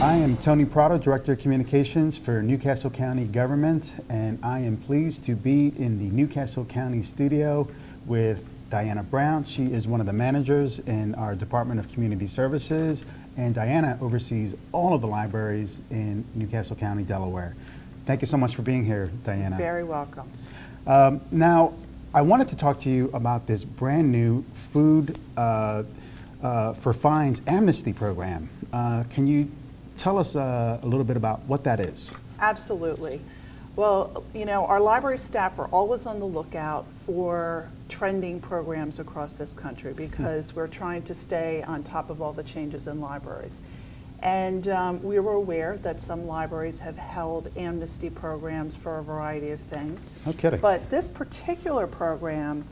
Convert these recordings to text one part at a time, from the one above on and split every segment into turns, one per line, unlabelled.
I am Tony Prado, Director of Communications for Newcastle County Government, and I am pleased to be in the Newcastle County studio with Diana Brown. She is one of the managers in our Department of Community Services, and Diana oversees all of the libraries in Newcastle County, Delaware. Thank you so much for being here, Diana.
Very welcome.
Now, I wanted to talk to you about this brand new Food for Fines Amnesty program. Can you tell us a little bit about what that is?
Absolutely. Well, you know, our library staff are always on the lookout for trending programs across this country because we're trying to stay on top of all the changes in libraries. And we were aware that some libraries have held amnesty programs for a variety of things.
No kidding.
But this particular program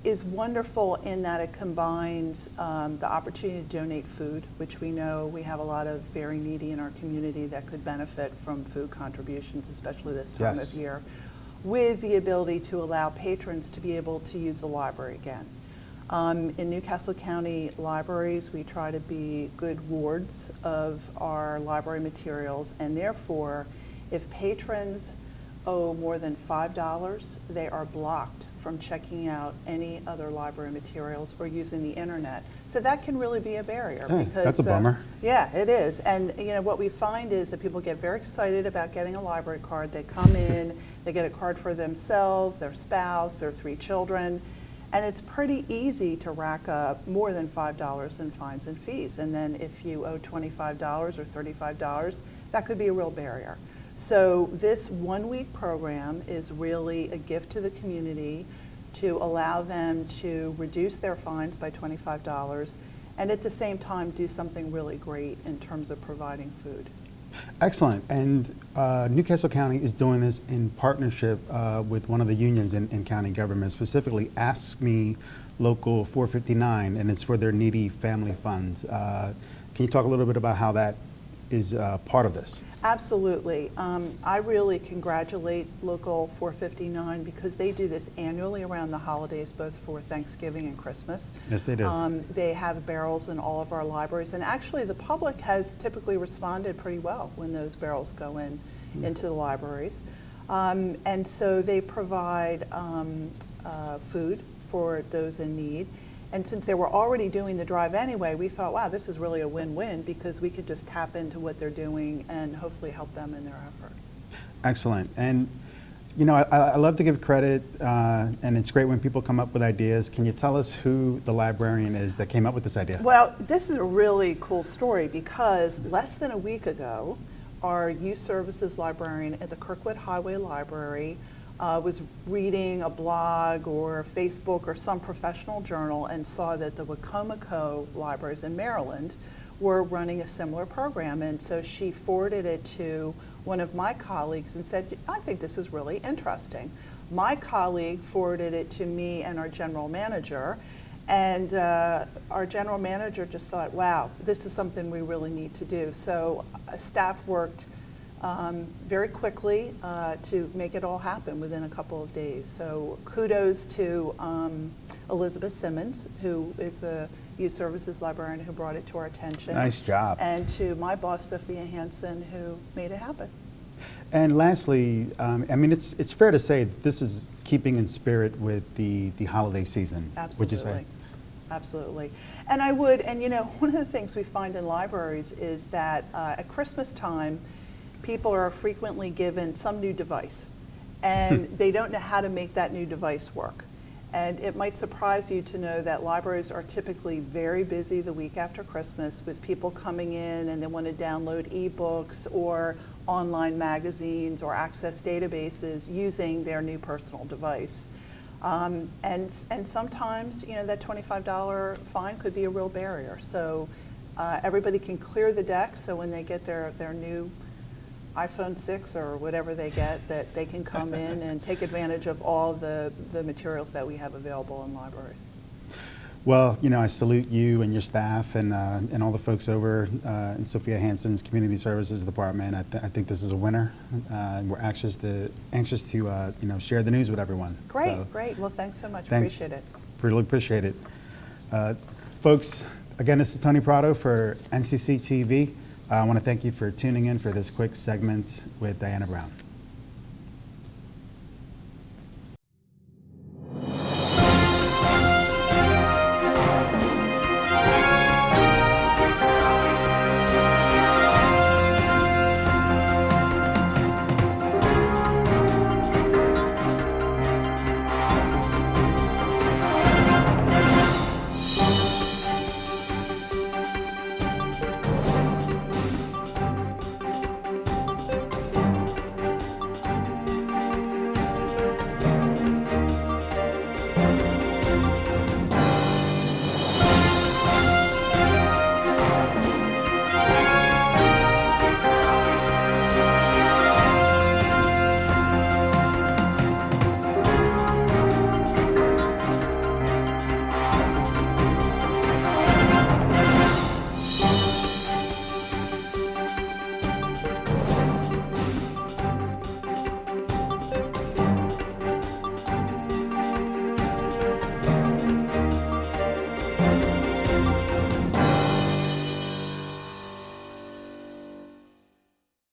is wonderful in that it combines the opportunity to donate food, which we know we have a lot of very needy in our community that could benefit from food contributions, especially this time of year, with the ability to allow patrons to be able to use the library again. In Newcastle County libraries, we try to be good wards of our library materials, and therefore, if patrons owe more than $5, they are blocked from checking out any other library materials or using the internet. So that can really be a barrier.
Hey,
because
that's a bummer.
Yeah, it is. And you know what we find is that people get very excited about getting a library card. They come in, they get a card for themselves, their spouse, their 3 children, and it's pretty easy to rack up more than $5 in fines and fees. And then if you owe $25 or $35, that could be a real barrier. So this 1-week program is really a gift to the community to allow them to reduce their fines by $25 and at the same time do something really great in terms of providing food.
Excellent. And Newcastle County is doing this in partnership with one of the unions in county government, specifically Ask Me Local 459, and it's for their needy family funds. Can you talk a little bit about how that is part of this?
Absolutely. I really congratulate Local 459 because they do this annually around the holidays, both for Thanksgiving and Christmas.
Yes, they do.
They have barrels in all of our libraries, and actually the public has typically responded pretty well when those barrels go into the libraries. And so they provide food for those in need. And since they were already doing the drive anyway, we thought, wow, this is really a win-win because we could just tap into what they're doing and hopefully help them in their effort.
Excellent. And you know, I love to give credit, and it's great when people come up with ideas. Can you tell us who the librarian is that came up with this idea?
Well, this is a really cool story because less than a week ago, our youth services librarian at the Kirkwood Highway Library was reading a blog or Facebook or some professional journal and saw that the Wacomico libraries in Maryland were running a similar program. And so she forwarded it to one of my colleagues and said, I think this is really interesting. My colleague forwarded it to me and our general manager. And our general manager just thought, wow, this is something we really need to do. So staff worked very quickly to make it all happen within a couple of days. So kudos to Elizabeth Simmons, who is the youth services librarian who brought it to our attention.
Nice job.
And to my boss, Sophia Hansen, who made it happen.
And lastly, I mean, it's fair to say this is keeping in spirit with the holiday season.
Absolutely.
Would you say?
Absolutely. And I would, and you know, one of the things we find in libraries is that at Christmas time, people are frequently given some new device, and they don't know how to make that new device work. And it might surprise you to know that libraries are typically very busy the week after Christmas with people coming in and they want to download ebooks or online magazines or access databases using their new personal device. And sometimes, you know, that $25 fine could be a real barrier. So everybody can clear the deck so when they get their new iPhone 6 or whatever they get, that they can come in and take advantage of all the materials that we have available in libraries.
Well, you know, I salute you and your staff and all the folks over in Sophia Hansen's Community Services Department. I think this is a winner. We're anxious to you know, share the news with everyone.
Great,
so,
great. Well, thanks so much.
Thanks.
Appreciate it.
Really appreciate it. Folks, again, this is Tony Prado for NCC TV. I want to thank you for tuning in for this quick segment with Diana Brown.